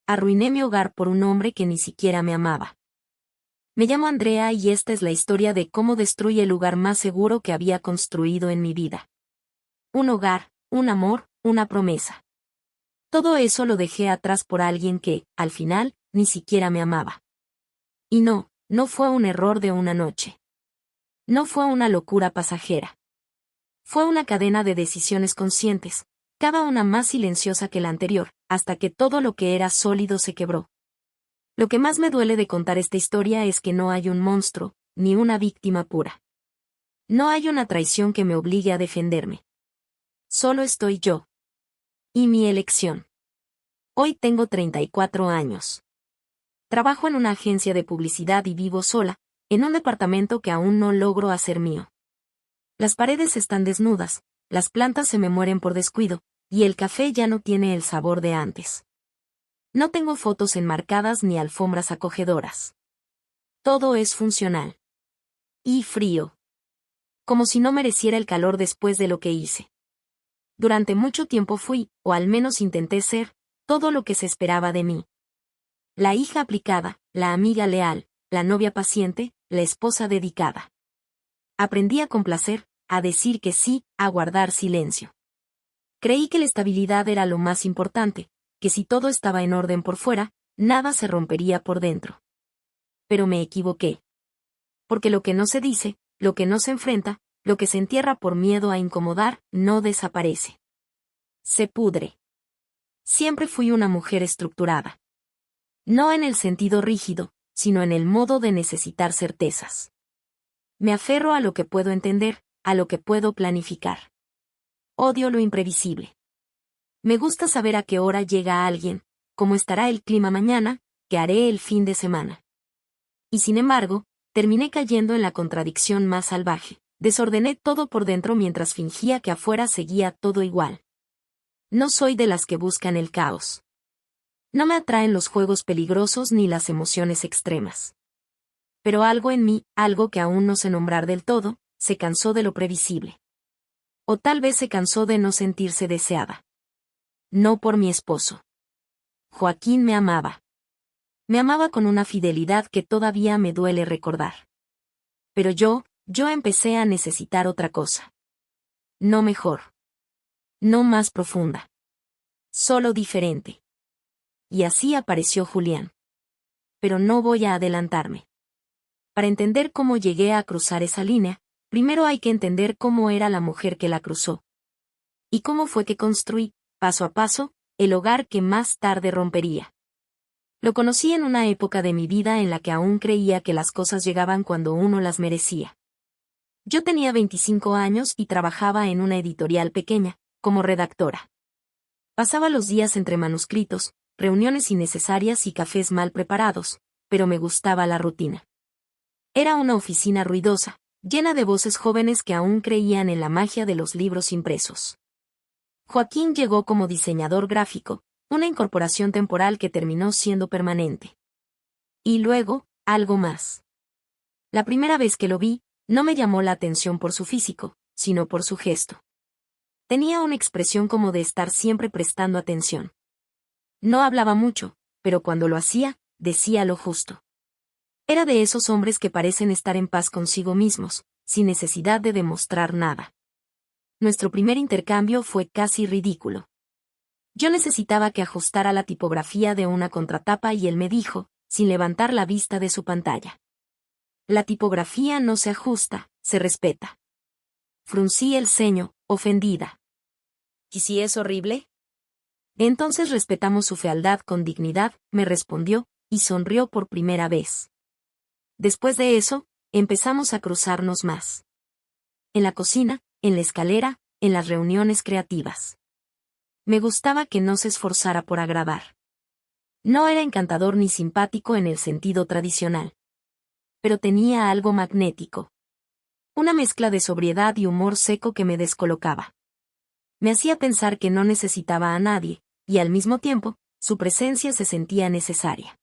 arruiné mi hogar por un hombre que ni siquiera me amaba. Me llamo Andrea y esta es la historia de cómo destruí el lugar más seguro que había construido en mi vida. Un hogar, un amor, una promesa. Todo eso lo dejé atrás por alguien que, al final, ni siquiera me amaba. Y no fue un error de una noche. No fue una locura pasajera. Fue una cadena de decisiones conscientes, cada una más silenciosa que la anterior, hasta que todo lo que era sólido se quebró. Lo que más me duele de contar esta historia es que no hay un monstruo, ni una víctima pura. No hay una traición que me obligue a defenderme. Solo estoy yo. Y mi elección. Hoy tengo 34 años. Trabajo en una agencia de publicidad y vivo sola, en un departamento que aún no logro hacer mío. Las paredes están desnudas, las plantas se me mueren por descuido, y el café ya no tiene el sabor de antes. No tengo fotos enmarcadas ni alfombras acogedoras. Todo es funcional. Y frío. Como si no mereciera el calor después de lo que hice. Durante mucho tiempo fui, o al menos intenté ser, todo lo que se esperaba de mí. La hija aplicada, la amiga leal, la novia paciente, la esposa dedicada. Aprendí a complacer, a decir que sí, a guardar silencio. Creí que la estabilidad era lo más importante, que si todo estaba en orden por fuera, nada se rompería por dentro. Pero me equivoqué. Porque lo que no se dice, lo que no se enfrenta, lo que se entierra por miedo a incomodar, no desaparece. Se pudre. Siempre fui una mujer estructurada. No en el sentido rígido, sino en el modo de necesitar certezas. Me aferro a lo que puedo entender, a lo que puedo planificar. Odio lo imprevisible. Me gusta saber a qué hora llega alguien, cómo estará el clima mañana, qué haré el fin de semana. Y sin embargo, terminé cayendo en la contradicción más salvaje. Desordené todo por dentro mientras fingía que afuera seguía todo igual. No soy de las que buscan el caos. No me atraen los juegos peligrosos ni las emociones extremas. Pero algo en mí, algo que aún no sé nombrar del todo, se cansó de lo previsible. O tal vez se cansó de no sentirse deseada. No por mi esposo. Joaquín me amaba. Me amaba con una fidelidad que todavía me duele recordar. Pero yo empecé a necesitar otra cosa. No mejor. No más profunda. Solo diferente. Y así apareció Julián. Pero no voy a adelantarme. Para entender cómo llegué a cruzar esa línea, primero hay que entender cómo era la mujer que la cruzó. Y cómo fue que construí, paso a paso, el hogar que más tarde rompería. Lo conocí en una época de mi vida en la que aún creía que las cosas llegaban cuando uno las merecía. Yo tenía 25 años y trabajaba en una editorial pequeña, como redactora. Pasaba los días entre manuscritos, reuniones innecesarias y cafés mal preparados, pero me gustaba la rutina. Era una oficina ruidosa, llena de voces jóvenes que aún creían en la magia de los libros impresos. Joaquín llegó como diseñador gráfico, una incorporación temporal que terminó siendo permanente. Y luego, algo más. La primera vez que lo vi, no me llamó la atención por su físico, sino por su gesto. Tenía una expresión como de estar siempre prestando atención. No hablaba mucho, pero cuando lo hacía, decía lo justo. Era de esos hombres que parecen estar en paz consigo mismos, sin necesidad de demostrar nada. Nuestro primer intercambio fue casi ridículo. Yo necesitaba que ajustara la tipografía de una contratapa y él me dijo, sin levantar la vista de su pantalla. La tipografía no se ajusta, se respeta. Fruncí el ceño, ofendida. ¿Y si es horrible? Entonces respetamos su fealdad con dignidad, me respondió, y sonrió por primera vez. Después de eso, empezamos a cruzarnos más. En la cocina, en la escalera, en las reuniones creativas. Me gustaba que no se esforzara por agradar. No era encantador ni simpático en el sentido tradicional. Pero tenía algo magnético. Una mezcla de sobriedad y humor seco que me descolocaba. Me hacía pensar que no necesitaba a nadie, y al mismo tiempo, su presencia se sentía necesaria.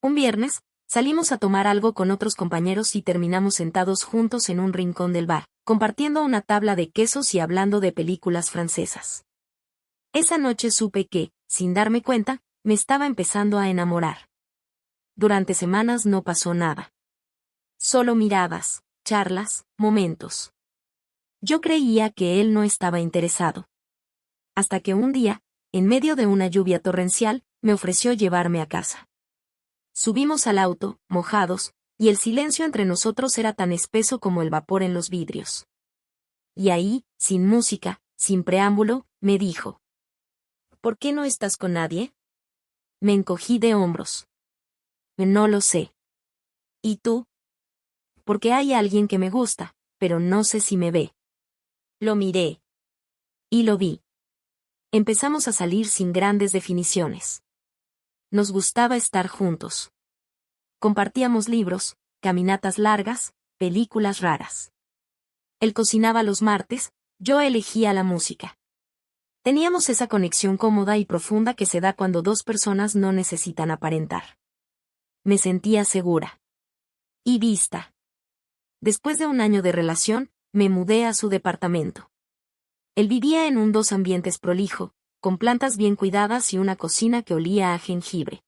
Un viernes, salimos a tomar algo con otros compañeros y terminamos sentados juntos en un rincón del bar, compartiendo una tabla de quesos y hablando de películas francesas. Esa noche supe que, sin darme cuenta, me estaba empezando a enamorar. Durante semanas no pasó nada. Solo miradas, charlas, momentos. Yo creía que él no estaba interesado. Hasta que un día, en medio de una lluvia torrencial, me ofreció llevarme a casa. Subimos al auto, mojados, y el silencio entre nosotros era tan espeso como el vapor en los vidrios. Y ahí, sin música, sin preámbulo, me dijo: ¿por qué no estás con nadie? Me encogí de hombros. No lo sé. ¿Y tú? Porque hay alguien que me gusta, pero no sé si me ve. Lo miré. Y lo vi. Empezamos a salir sin grandes definiciones. Nos gustaba estar juntos. Compartíamos libros, caminatas largas, películas raras. Él cocinaba los martes, yo elegía la música. Teníamos esa conexión cómoda y profunda que se da cuando dos personas no necesitan aparentar. Me sentía segura. Y vista. Después de un año de relación, me mudé a su departamento. Él vivía en un dos ambientes prolijo, con plantas bien cuidadas y una cocina que olía a jengibre.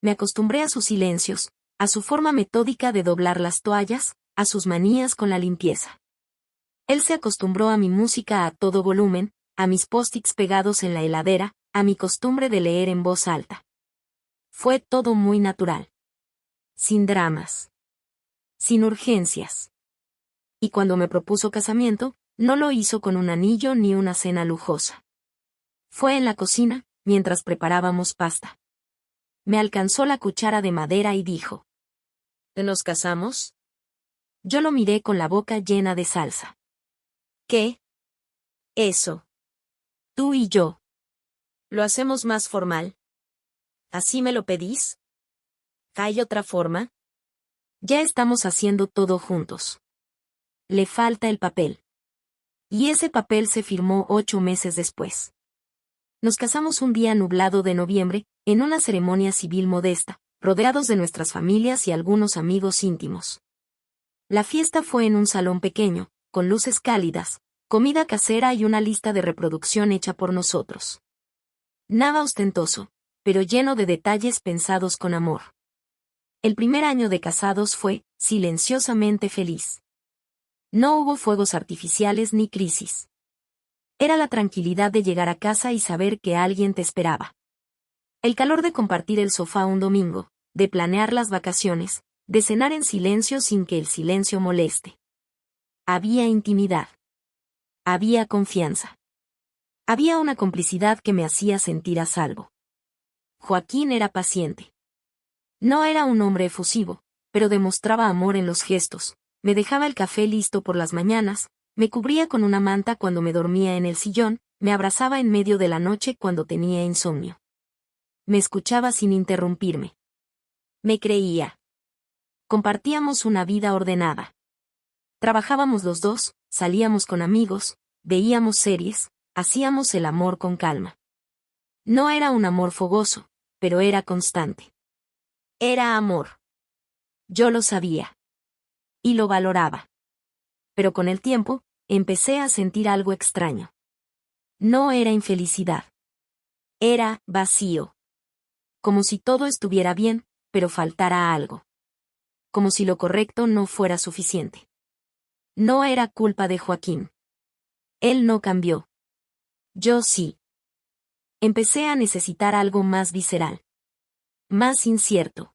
Me acostumbré a sus silencios, a su forma metódica de doblar las toallas, a sus manías con la limpieza. Él se acostumbró a mi música a todo volumen, a mis post-its pegados en la heladera, a mi costumbre de leer en voz alta. Fue todo muy natural. Sin dramas. Sin urgencias. Y cuando me propuso casamiento, no lo hizo con un anillo ni una cena lujosa. Fue en la cocina, mientras preparábamos pasta. Me alcanzó la cuchara de madera y dijo: ¿nos casamos? Yo lo miré con la boca llena de salsa. ¿Qué? Eso. Tú y yo. ¿Lo hacemos más formal? ¿Así me lo pedís? ¿Hay otra forma? Ya estamos haciendo todo juntos. Le falta el papel. Y ese papel se firmó 8 meses después. Nos casamos un día nublado de noviembre, en una ceremonia civil modesta, rodeados de nuestras familias y algunos amigos íntimos. La fiesta fue en un salón pequeño, con luces cálidas, comida casera y una lista de reproducción hecha por nosotros. Nada ostentoso, pero lleno de detalles pensados con amor. El primer año de casados fue, silenciosamente feliz. No hubo fuegos artificiales ni crisis. Era la tranquilidad de llegar a casa y saber que alguien te esperaba. El calor de compartir el sofá un domingo, de planear las vacaciones, de cenar en silencio sin que el silencio moleste. Había intimidad. Había confianza. Había una complicidad que me hacía sentir a salvo. Joaquín era paciente. No era un hombre efusivo, pero demostraba amor en los gestos, me dejaba el café listo por las mañanas, me cubría con una manta cuando me dormía en el sillón, me abrazaba en medio de la noche cuando tenía insomnio. Me escuchaba sin interrumpirme. Me creía. Compartíamos una vida ordenada. Trabajábamos los dos, salíamos con amigos, veíamos series, hacíamos el amor con calma. No era un amor fogoso, pero era constante. Era amor. Yo lo sabía. Y lo valoraba. Pero con el tiempo, empecé a sentir algo extraño. No era infelicidad. Era vacío. Como si todo estuviera bien, pero faltara algo. Como si lo correcto no fuera suficiente. No era culpa de Joaquín. Él no cambió. Yo sí. Empecé a necesitar algo más visceral. Más incierto.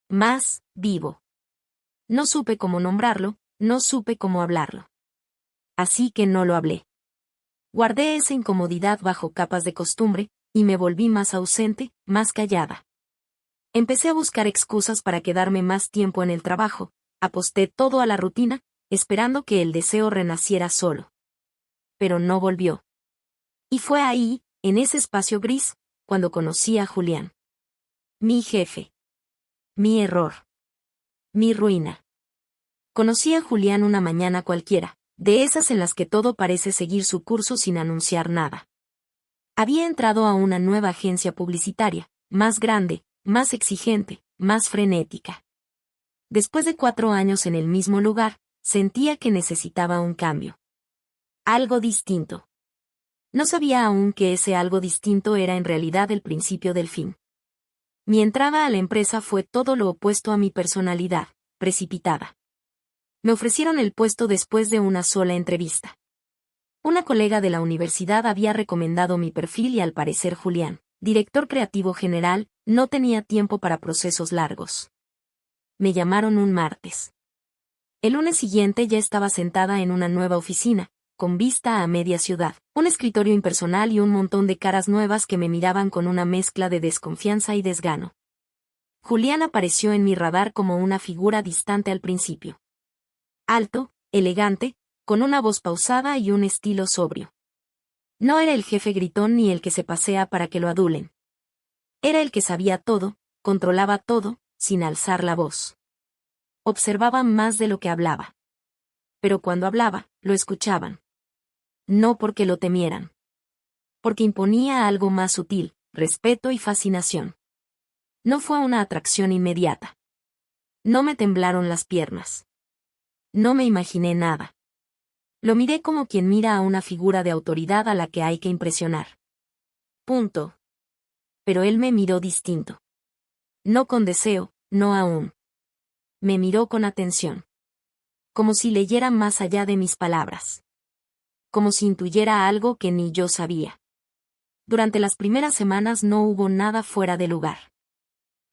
Más vivo. No supe cómo nombrarlo, no supe cómo hablarlo. Así que no lo hablé. Guardé esa incomodidad bajo capas de costumbre, y me volví más ausente, más callada. Empecé a buscar excusas para quedarme más tiempo en el trabajo, aposté todo a la rutina, esperando que el deseo renaciera solo. Pero no volvió. Y fue ahí, en ese espacio gris, cuando conocí a Julián. Mi jefe. Mi error. Mi ruina. Conocí a Julián una mañana cualquiera, de esas en las que todo parece seguir su curso sin anunciar nada. Había entrado a una nueva agencia publicitaria, más grande, más exigente, más frenética. Después de 4 años en el mismo lugar, sentía que necesitaba un cambio. Algo distinto. No sabía aún que ese algo distinto era en realidad el principio del fin. Mi entrada a la empresa fue todo lo opuesto a mi personalidad, precipitada. Me ofrecieron el puesto después de una sola entrevista. Una colega de la universidad había recomendado mi perfil y al parecer Julián, director creativo general, no tenía tiempo para procesos largos. Me llamaron un martes. El lunes siguiente ya estaba sentada en una nueva oficina, con vista a media ciudad, un escritorio impersonal y un montón de caras nuevas que me miraban con una mezcla de desconfianza y desgano. Julián apareció en mi radar como una figura distante al principio. Alto, elegante, con una voz pausada y un estilo sobrio. No era el jefe gritón ni el que se pasea para que lo adulen. Era el que sabía todo, controlaba todo, sin alzar la voz. Observaba más de lo que hablaba. Pero cuando hablaba, lo escuchaban. No porque lo temieran. Porque imponía algo más sutil, respeto y fascinación. No fue una atracción inmediata. No me temblaron las piernas. No me imaginé nada. Lo miré como quien mira a una figura de autoridad a la que hay que impresionar. Punto. Pero él me miró distinto. No con deseo, no aún. Me miró con atención. Como si leyera más allá de mis palabras. Como si intuyera algo que ni yo sabía. Durante las primeras semanas no hubo nada fuera de lugar.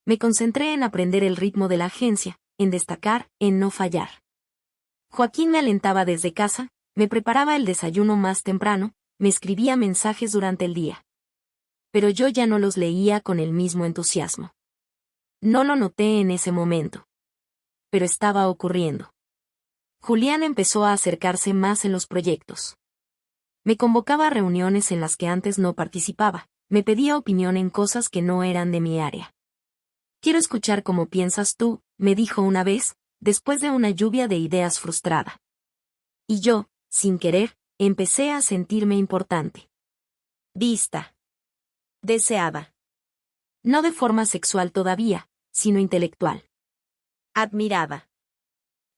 Me concentré en aprender el ritmo de la agencia, en destacar, en no fallar. Joaquín me alentaba desde casa, me preparaba el desayuno más temprano, me escribía mensajes durante el día. Pero yo ya no los leía con el mismo entusiasmo. No lo noté en ese momento. Pero estaba ocurriendo. Julián empezó a acercarse más en los proyectos. Me convocaba a reuniones en las que antes no participaba, me pedía opinión en cosas que no eran de mi área. Quiero escuchar cómo piensas tú, me dijo una vez, después de una lluvia de ideas frustrada. Y yo, sin querer, empecé a sentirme importante. Vista. Deseada. No de forma sexual todavía, sino intelectual. Admirada.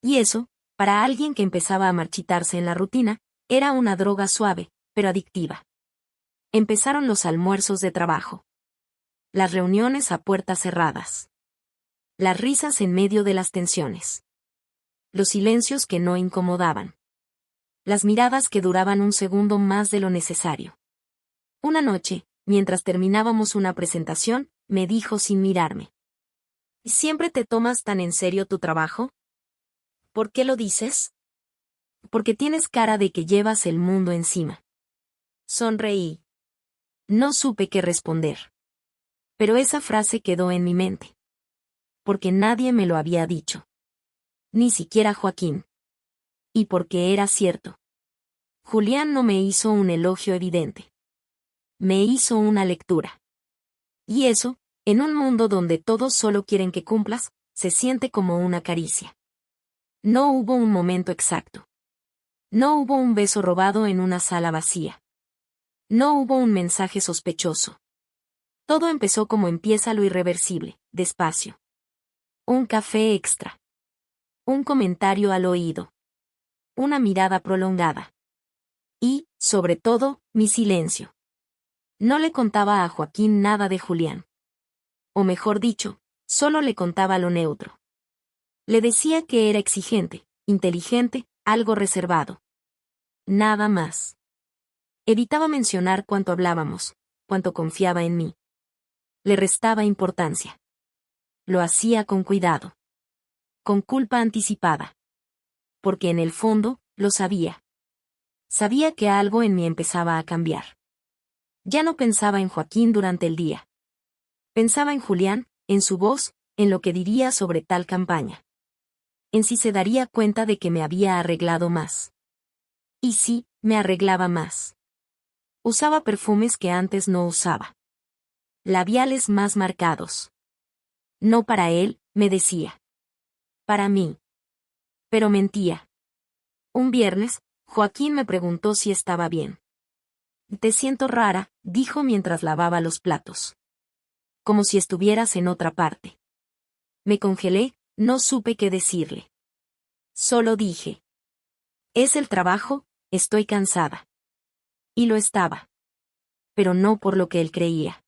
Y eso, para alguien que empezaba a marchitarse en la rutina, era una droga suave, pero adictiva. Empezaron los almuerzos de trabajo. Las reuniones a puertas cerradas. Las risas en medio de las tensiones. Los silencios que no incomodaban. Las miradas que duraban un segundo más de lo necesario. Una noche, mientras terminábamos una presentación, me dijo sin mirarme. ¿Siempre te tomas tan en serio tu trabajo? ¿Por qué lo dices? Porque tienes cara de que llevas el mundo encima. Sonreí. No supe qué responder. Pero esa frase quedó en mi mente. Porque nadie me lo había dicho. Ni siquiera Joaquín. Y porque era cierto. Julián no me hizo un elogio evidente. Me hizo una lectura. Y eso, en un mundo donde todos solo quieren que cumplas, se siente como una caricia. No hubo un momento exacto. No hubo un beso robado en una sala vacía. No hubo un mensaje sospechoso. Todo empezó como empieza lo irreversible, despacio. Un café extra. Un comentario al oído. Una mirada prolongada. Y, sobre todo, mi silencio. No le contaba a Joaquín nada de Julián. O mejor dicho, solo le contaba lo neutro. Le decía que era exigente, inteligente, algo reservado. Nada más. Evitaba mencionar cuánto hablábamos, cuánto confiaba en mí. Le restaba importancia. Lo hacía con cuidado. Con culpa anticipada. Porque en el fondo, lo sabía. Sabía que algo en mí empezaba a cambiar. Ya no pensaba en Joaquín durante el día. Pensaba en Julián, en su voz, en lo que diría sobre tal campaña. En si se daría cuenta de que me había arreglado más. Y sí, me arreglaba más. Usaba perfumes que antes no usaba. Labiales más marcados. No para él, me decía. Para mí. Pero mentía. Un viernes, Joaquín me preguntó si estaba bien. Te siento rara, dijo mientras lavaba los platos. Como si estuvieras en otra parte. Me congelé, no supe qué decirle. Solo dije. Es el trabajo, estoy cansada. Y lo estaba. pero no por lo que él creía.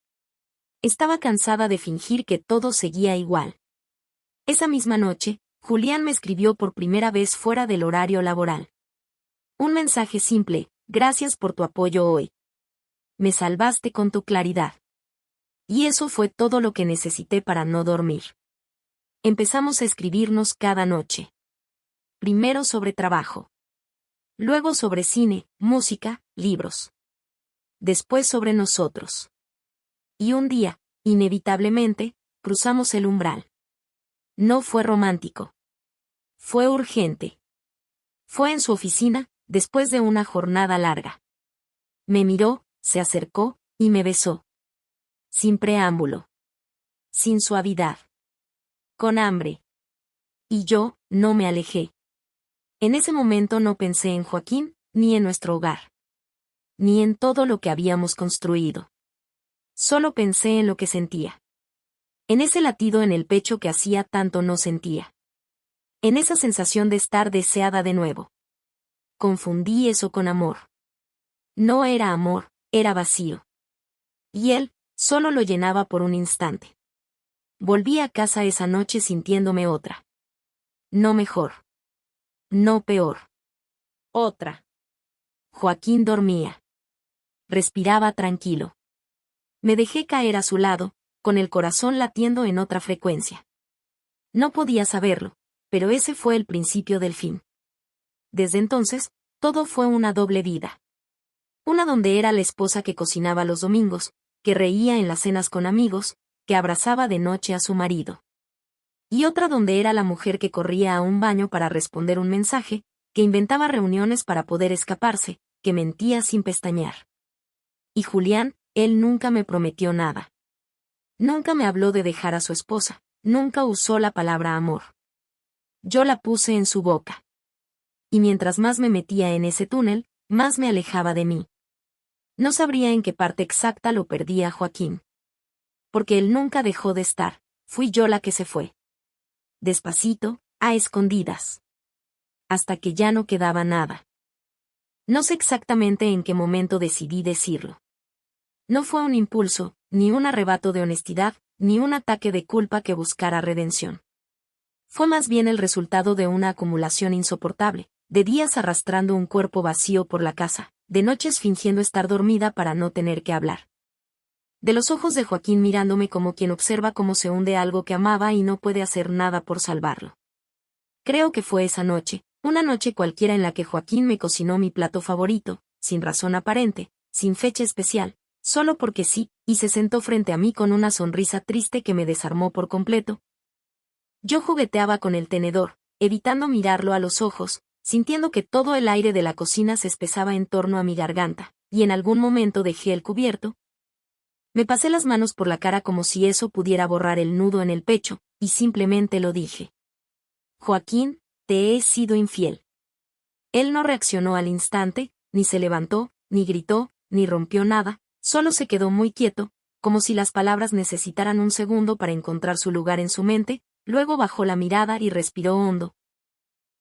Estaba cansada de fingir que todo seguía igual. Esa misma noche, Julián me escribió por primera vez fuera del horario laboral. Un mensaje simple: gracias por tu apoyo hoy. Me salvaste con tu claridad. Y eso fue todo lo que necesité para no dormir. Empezamos a escribirnos cada noche. Primero sobre trabajo. Luego sobre cine, música, libros. Después sobre nosotros. Y un día, inevitablemente, cruzamos el umbral. No fue romántico. Fue urgente. Fue en su oficina, después de una jornada larga. Me miró, se acercó, y me besó. Sin preámbulo. Sin suavidad. Con hambre. Y yo, no me alejé. En ese momento no pensé en Joaquín, ni en nuestro hogar. Ni en todo lo que habíamos construido. Solo pensé en lo que sentía. En ese latido en el pecho que hacía tanto no sentía. En esa sensación de estar deseada de nuevo. Confundí eso con amor. No era amor, era vacío. Y él, solo lo llenaba por un instante. Volví a casa esa noche sintiéndome otra. No mejor. No peor. Otra. Joaquín dormía. Respiraba tranquilo. Me dejé caer a su lado, con el corazón latiendo en otra frecuencia. No podía saberlo, pero ese fue el principio del fin. Desde entonces, todo fue una doble vida. Una donde era la esposa que cocinaba los domingos, que reía en las cenas con amigos, que abrazaba de noche a su marido. Y otra donde era la mujer que corría a un baño para responder un mensaje, que inventaba reuniones para poder escaparse, que mentía sin pestañear. Y Julián, él nunca me prometió nada. Nunca me habló de dejar a su esposa, nunca usó la palabra amor. Yo la puse en su boca. Y mientras más me metía en ese túnel, más me alejaba de mí. No sabría en qué parte exacta lo perdí a Joaquín. Porque él nunca dejó de estar, fui yo la que se fue. Despacito, a escondidas. Hasta que ya no quedaba nada. No sé exactamente en qué momento decidí decirlo. No fue un impulso, ni un arrebato de honestidad, ni un ataque de culpa que buscara redención. Fue más bien el resultado de una acumulación insoportable, de días arrastrando un cuerpo vacío por la casa, de noches fingiendo estar dormida para no tener que hablar. De los ojos de Joaquín mirándome como quien observa cómo se hunde algo que amaba y no puede hacer nada por salvarlo. Creo que fue esa noche, una noche cualquiera en la que Joaquín me cocinó mi plato favorito, sin razón aparente, sin fecha especial, solo porque sí, y se sentó frente a mí con una sonrisa triste que me desarmó por completo. Yo jugueteaba con el tenedor, evitando mirarlo a los ojos, sintiendo que todo el aire de la cocina se espesaba en torno a mi garganta, y en algún momento dejé el cubierto. Me pasé las manos por la cara como si eso pudiera borrar el nudo en el pecho, y simplemente lo dije. Joaquín, te he sido infiel. Él no reaccionó al instante, ni se levantó, ni gritó, ni rompió nada, solo se quedó muy quieto, como si las palabras necesitaran un segundo para encontrar su lugar en su mente, luego bajó la mirada y respiró hondo.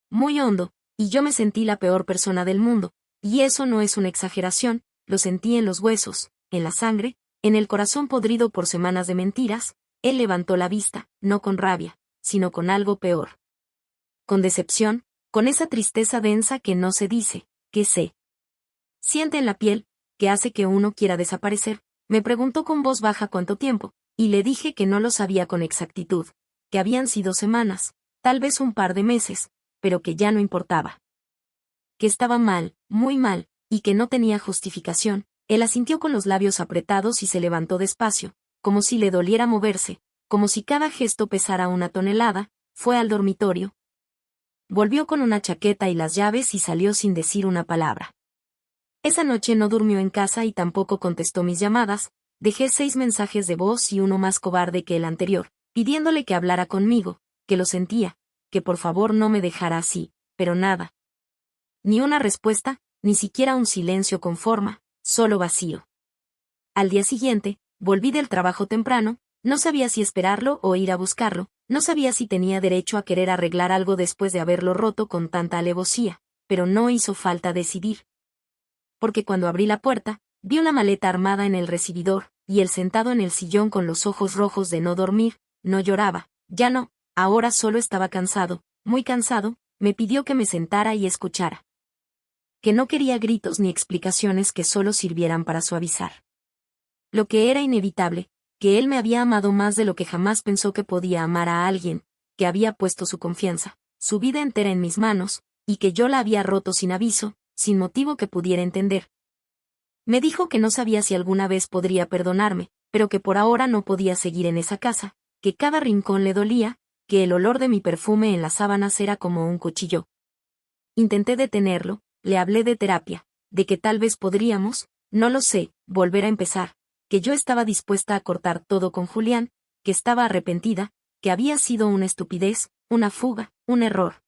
Muy hondo, y yo me sentí la peor persona del mundo, y eso no es una exageración, lo sentí en los huesos, en la sangre, en el corazón podrido por semanas de mentiras. Él levantó la vista, no con rabia, sino con algo peor. Con decepción, con esa tristeza densa que no se dice, que se siente en la piel, que hace que uno quiera desaparecer. Me preguntó con voz baja cuánto tiempo, y le dije que no lo sabía con exactitud, que habían sido semanas, tal vez un par de meses, pero que ya no importaba. Que estaba mal, muy mal, y que no tenía justificación. Él asintió con los labios apretados y se levantó despacio, como si le doliera moverse, como si cada gesto pesara una tonelada, fue al dormitorio. Volvió con una chaqueta y las llaves y salió sin decir una palabra. Esa noche no durmió en casa y tampoco contestó mis llamadas. Dejé 6 mensajes de voz y uno más cobarde que el anterior, pidiéndole que hablara conmigo, que lo sentía, que por favor no me dejara así, pero nada. Ni una respuesta, ni siquiera un silencio con forma, solo vacío. Al día siguiente, volví del trabajo temprano, no sabía si esperarlo o ir a buscarlo, no sabía si tenía derecho a querer arreglar algo después de haberlo roto con tanta alevosía, pero no hizo falta decidir. Porque cuando abrí la puerta, Vi una maleta armada en el recibidor, y él sentado en el sillón con los ojos rojos de no dormir. No lloraba, ya no, ahora solo estaba cansado, muy cansado. Me pidió que me sentara y escuchara. Que no quería gritos ni explicaciones que solo sirvieran para suavizar lo que era inevitable, que él me había amado más de lo que jamás pensó que podía amar a alguien, que había puesto su confianza, su vida entera en mis manos, y que yo la había roto sin aviso, sin motivo que pudiera entender. Me dijo que no sabía si alguna vez podría perdonarme, pero que por ahora no podía seguir en esa casa, que cada rincón le dolía, que el olor de mi perfume en las sábanas era como un cuchillo. Intenté detenerlo, le hablé de terapia, de que tal vez podríamos, no lo sé, volver a empezar, que yo estaba dispuesta a cortar todo con Julián, que estaba arrepentida, que había sido una estupidez, una fuga, un error.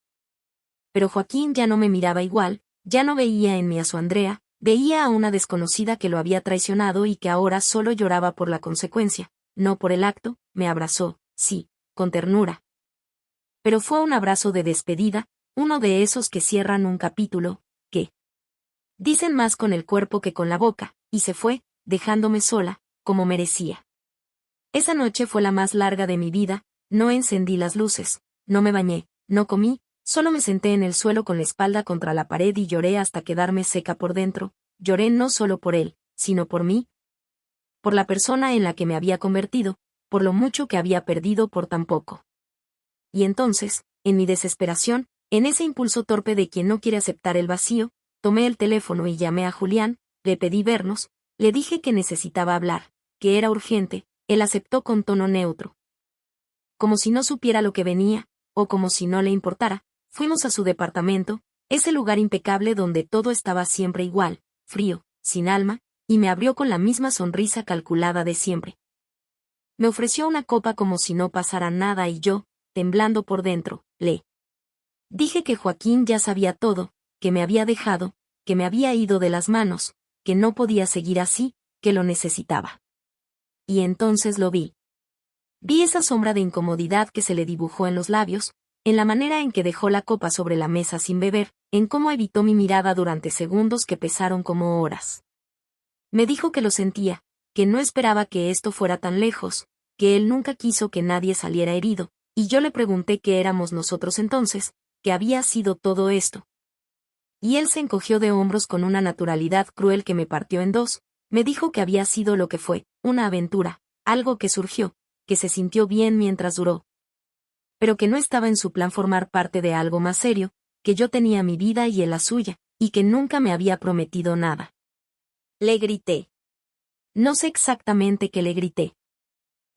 Pero Joaquín ya no me miraba igual, ya no veía en mí a su Andrea, veía a una desconocida que lo había traicionado y que ahora solo lloraba por la consecuencia, no por el acto. Me abrazó, sí, con ternura. Pero fue un abrazo de despedida, uno de esos que cierran un capítulo, que dicen más con el cuerpo que con la boca, y se fue, dejándome sola, como merecía. Esa noche fue la más larga de mi vida. No encendí las luces, no me bañé, no comí, solo me senté en el suelo con la espalda contra la pared y lloré hasta quedarme seca por dentro. Lloré no solo por él, sino por mí, por la persona en la que me había convertido, por lo mucho que había perdido por tan poco. Y entonces, en mi desesperación, en ese impulso torpe de quien no quiere aceptar el vacío, tomé el teléfono y llamé a Julián, le pedí vernos, le dije que necesitaba hablar, que era urgente. Él aceptó con tono neutro. Como si no supiera lo que venía, o como si no le importara, fuimos a su departamento, ese lugar impecable donde todo estaba siempre igual, frío, sin alma, y me abrió con la misma sonrisa calculada de siempre. Me ofreció una copa como si no pasara nada y yo, temblando por dentro, le dije que Joaquín ya sabía todo, que me había dejado, que me había ido de las manos, que no podía seguir así, que lo necesitaba. Y entonces lo vi. Vi esa sombra de incomodidad que se le dibujó en los labios, en la manera en que dejó la copa sobre la mesa sin beber, en cómo evitó mi mirada durante segundos que pesaron como horas. Me dijo que lo sentía, que no esperaba que esto fuera tan lejos, que él nunca quiso que nadie saliera herido, y yo le pregunté qué éramos nosotros entonces, qué había sido todo esto. Y él se encogió de hombros con una naturalidad cruel que me partió en dos. Me dijo que había sido lo que fue, una aventura, algo que surgió, que se sintió bien mientras duró. Pero que no estaba en su plan formar parte de algo más serio, que yo tenía mi vida y él la suya, y que nunca me había prometido nada. Le grité. No sé exactamente qué le grité.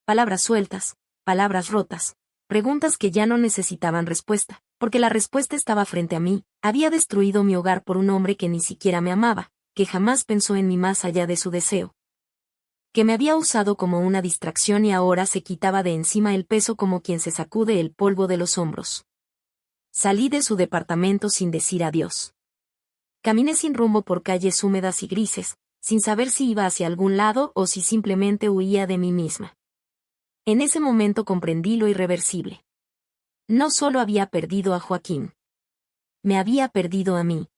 Palabras sueltas, palabras rotas, preguntas que ya no necesitaban respuesta, porque la respuesta estaba frente a mí. Había destruido mi hogar por un hombre que ni siquiera me amaba, que jamás pensó en mí más allá de su deseo. Que me había usado como una distracción y ahora se quitaba de encima el peso como quien se sacude el polvo de los hombros. Salí de su departamento sin decir adiós. Caminé sin rumbo por calles húmedas y grises, sin saber si iba hacia algún lado o si simplemente huía de mí misma. En ese momento comprendí lo irreversible. No solo había perdido a Joaquín. Me había perdido a mí.